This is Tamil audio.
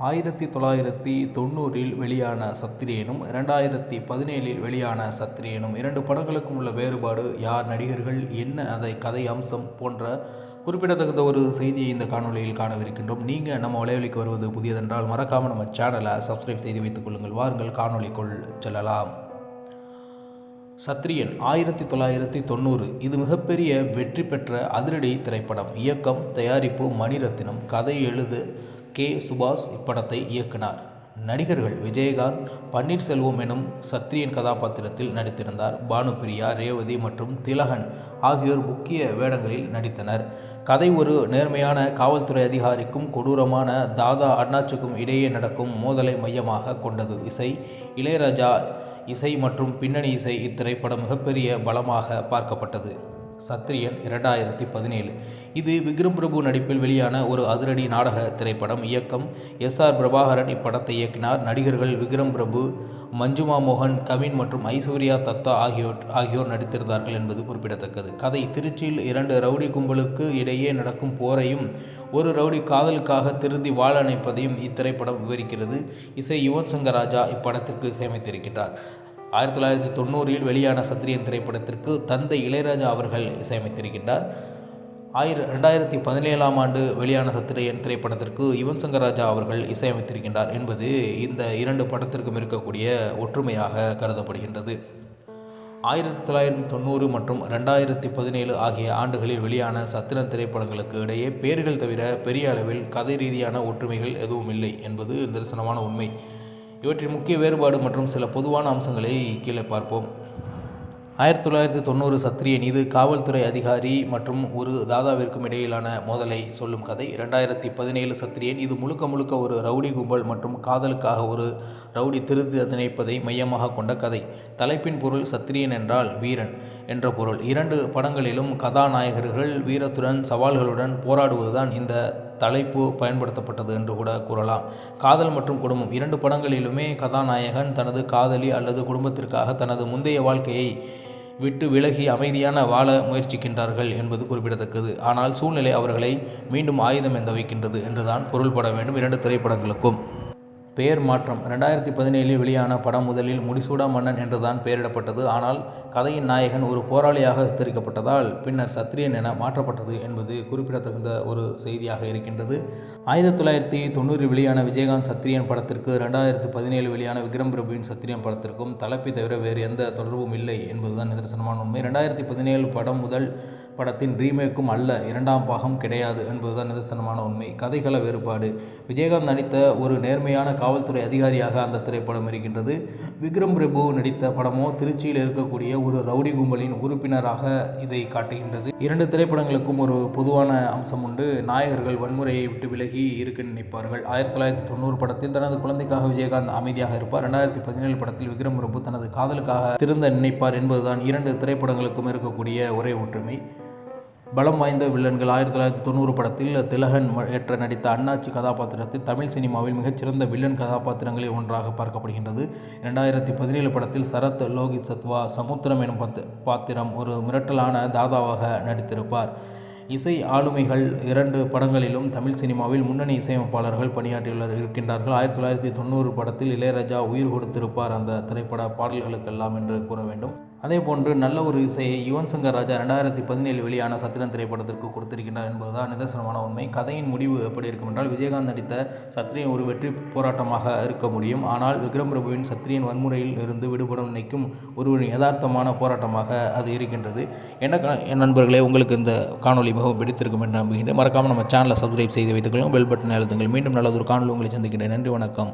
1990இல் வெளியான சத்திரியனும் 2017இல் வெளியான சத்திரியனும் 2 படங்களுக்கும் உள்ள வேறுபாடு, யார் நடிகர்கள், என்ன கதை அம்சம் போன்ற குறிப்பிடத்தகுந்த ஒரு செய்தியை இந்த காணொலியில் காணவிருக்கின்றோம். நீங்கள் நம்ம வலைவலிக்கு வருவது புதியதென்றால் மறக்காமல் நம்ம சேனலை சப்ஸ்கிரைப் செய்து வைத்துக் கொள்ளுங்கள். வாருங்கள் காணொலிக்குள் செல்லலாம். சத்திரியன் 1990 இது மிகப்பெரிய வெற்றி பெற்ற அதிரடி திரைப்படம். இயக்கம், தயாரிப்பு மணிரத்னம். கதை எழுது கே. சுபாஷ் இப்படத்தை இயக்கினார். நடிகர்கள் விஜயகாந்த், பன்னீர்செல்வம் எனும் சத்திரியன் கதாபாத்திரத்தில் நடித்திருந்தார். பானுப்பிரியா, ரேவதி மற்றும் திலகன் ஆகியோர் முக்கிய வேடங்களில் நடித்தனர். கதை ஒரு நேர்மையான காவல்துறை அதிகாரிக்கும் கொடூரமான தாதா அண்ணாச்சிக்கும் இடையே நடக்கும் மோதலை மையமாக கொண்டது. இசை இளையராஜா இசை மற்றும் பின்னணி இசை இத்திரைப்படம் மிகப்பெரிய பலமாக பார்க்கப்பட்டது. சத்திரியன் 2017 இது விக்ரம் பிரபு நடிப்பில் வெளியான ஒரு அதிரடி நாடக திரைப்படம். இயக்கம் எஸ்.ஆர். பிரபாகரன் இப்படத்தை இயக்கினார். நடிகர்கள் விக்ரம் பிரபு, மஞ்சுமா மோகன், கவின் மற்றும் ஐஸ்வர்யா தத்தா ஆகியோர் நடித்திருந்தார்கள் என்பது குறிப்பிடத்தக்கது. கதை திருச்சியில் 2 ரவுடி கும்பலுக்கு இடையே நடக்கும் போரையும் ஒரு ரவுடி காதலுக்காக திருந்தி வாழ அணைப்பதையும் இத்திரைப்படம் விவரிக்கிறது. இசை யுவன் சங்கர் ராஜா இப்படத்திற்கு இசையமைத்திருக்கிறார். 1990இல் வெளியான சத்திரியன் திரைப்படத்திற்கு தந்தை இளையராஜா அவர்கள் இசையமைத்திருக்கின்றார். 2017ஆம் ஆண்டு வெளியான சத்திரியன் திரைப்படத்திற்கு யுவன் சங்கர் ராஜா அவர்கள் இசையமைத்திருக்கின்றார் என்பது இந்த 2 படத்திற்கும் இருக்கக்கூடிய ஒற்றுமையாக கருதப்படுகின்றது. 1990 மற்றும் 2017 ஆகிய ஆண்டுகளில் வெளியான சத்திரன் திரைப்படங்களுக்கு இடையே பேர்கள் தவிர பெரிய அளவில் கதை ரீதியான ஒற்றுமைகள் எதுவும் இல்லை என்பது நிதர்சனமான உண்மை. இவற்றின் முக்கிய வேறுபாடு மற்றும் சில பொதுவான அம்சங்களை கீழே பார்ப்போம். 1990 சத்திரியன் இது காவல்துறை அதிகாரி மற்றும் ஒரு தாதாவிற்கும் இடையிலான மோதலை சொல்லும் கதை. 2017 சத்திரியன் இது முழுக்க ஒரு ரவுடி கும்பல் மற்றும் காதலுக்காக ஒரு ரவுடி திருந்தி நினைப்பதை மையமாக கொண்ட கதை. தலைப்பின் பொருள் சத்திரியன் என்றால் வீரன் என்ற பொருள். 2 படங்களிலும் கதாநாயகர்கள் வீரத்துடன் சவால்களுடன் போராடுவதுதான் இந்த தலைப்பு பயன்படுத்தப்பட்டது என்று கூட கூறலாம். காதல் மற்றும் குடும்பம் 2 படங்களிலுமே கதாநாயகன் தனது காதலி அல்லது குடும்பத்திற்காக தனது முந்தைய வாழ்க்கையை விட்டு விலகி அமைதியான வாழ முயற்சிக்கின்றார்கள் என்பது குறிப்பிடத்தக்கது. ஆனால் சூழ்நிலை அவர்களை மீண்டும் ஆயுதம் எந்த வைக்கின்றது என்றுதான் பொருள்பட வேண்டும் 2 திரைப்படங்களுக்கும். பெயர் மாற்றம் 2017இல் வெளியான படம் முதலில் முடிசூடா மன்னன் என்றுதான் பெயரிடப்பட்டது. ஆனால் கதையின் நாயகன் ஒரு போராளியாக சித்தரிக்கப்பட்டதால் பின்னர் சத்திரியன் என மாற்றப்பட்டது என்பது குறிப்பிடத்தகுந்த ஒரு செய்தியாக இருக்கின்றது. 1990இல் வெளியான விஜயகாந்த் சத்திரியன் படத்திற்கு 2017 வெளியான விக்ரம் பிரபுவின் சத்திரியன் படத்திற்கும் தலைப்பை தவிர வேறு எந்த தொடர்பும் இல்லை என்பதுதான் நிதர்சனமான உண்மை. 2017 படம் முதல் படத்தின் ரீமேக்கும் அல்ல, 2ஆம் பாகம் கிடையாது என்பதுதான் நிதர்சனமான உண்மை. கதைகள வேறுபாடு விஜயகாந்த் நடித்த ஒரு நேர்மையான காவல்துறை அதிகாரியாக அந்த திரைப்படம் இருக்கின்றது. விக்ரம் பிரபு நடித்த படமோ திருச்சியில் இருக்கக்கூடிய ஒரு ரவுடி கும்பலின் உறுப்பினராக இதை காட்டுகின்றது. 2 திரைப்படங்களுக்கும் ஒரு பொதுவான அம்சம் உண்டு. நாயகர்கள் வன்முறையை விட்டு விலகி இருக்க நினைப்பார்கள். 1990 படத்தில் தனது குழந்தைக்காக விஜயகாந்த் அமைதியாக இருப்பார். 2017 படத்தில் விக்ரம் பிரபு தனது காதலுக்காக திருந்த நினைப்பார் என்பதுதான் 2 திரைப்படங்களுக்கும் இருக்கக்கூடிய ஒரே ஒற்றுமை. பலம் வாய்ந்த வில்லன்கள் 1990 படத்தில் திலகன் ஏற்ற நடித்த அண்ணாச்சி கதாபாத்திரத்தில் தமிழ் சினிமாவில் மிகச்சிறந்த வில்லன் கதாபாத்திரங்களில் ஒன்றாக பார்க்கப்படுகின்றது. 2017 படத்தில் சரத் லோகித் சத்வா சமுத்திரம் எனும் பாத்திரம் ஒரு மிரட்டலான தாதாவாக நடித்திருப்பார். இசை ஆளுமைகள் 2 படங்களிலும் தமிழ் சினிமாவில் முன்னணி இசையமைப்பாளர்கள் இருக்கின்றார்கள். 1990 படத்தில் இளையராஜா உயிர் கொடுத்திருப்பார் அந்த திரைப்பட பாடல்களுக்கெல்லாம் என்று கூற வேண்டும். அதேபோன்று நல்ல ஒரு இசையை யுவன் சங்கர் ராஜா 2017 வெளியான சத்திரன் திரைப்படத்திற்கு கொடுத்திருக்கின்றார் என்பதுதான் நிதர்சனமான உண்மை. கதையின் முடிவு எப்படி இருக்கும் என்றால், விஜயகாந்த் நடித்த சத்திரியன் ஒரு வெற்றி போராட்டமாக இருக்க முடியும். ஆனால் விக்ரம் பிரபுவின் சத்திரியன் வன்முறையில் இருந்து விடுபட நினைக்கும் ஒருவரின் யதார்த்தமான போராட்டமாக அது இருக்கின்றது. என் நண்பர்களே, உங்களுக்கு இந்த காணொலி மிகவும் பிடித்திருக்கும் என்று நம்புகிறேன். மறக்காமல் நம்ம சேனலை சப்ஸ்கிரைப் செய்து வைத்துக் கொள்ளுங்கள். பெல் பட்டனை அழுத்துங்கள். மீண்டும் நல்லதொரு காணொலி உங்களை சந்திக்கின்றேன். நன்றி, வணக்கம்.